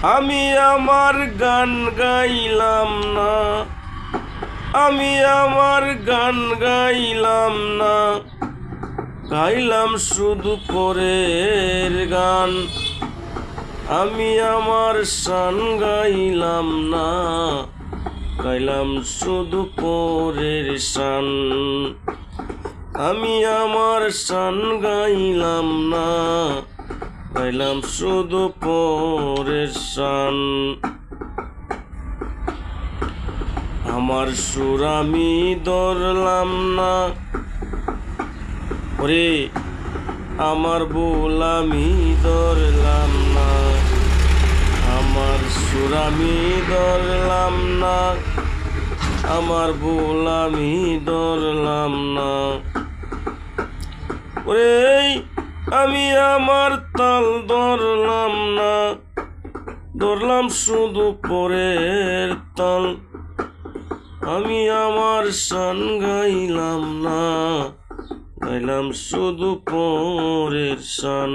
আমি আমার গান গাইলাম না, আমি আমার গান গাইলাম না, গাইলাম শুধু পরের গান। আমি আমার শান গাইলাম না, গাইলাম শুধু পরের শান। আমি আমার শান গাইলাম না, গাইলাম শুধু পরের শান। আমার সুর আমি ধরলাম না, ওরে আমার ভুল আমি ধরলাম না। আমার সুর আমি ধরলাম না, আমার ভুল আমি ধরলাম না। ওরে আমি আমার তাল ধরলাম না, ধরলাম শুধু পরের তাল। আমি আমার শান গাইলাম না, গাইলাম শুধু পরের শান।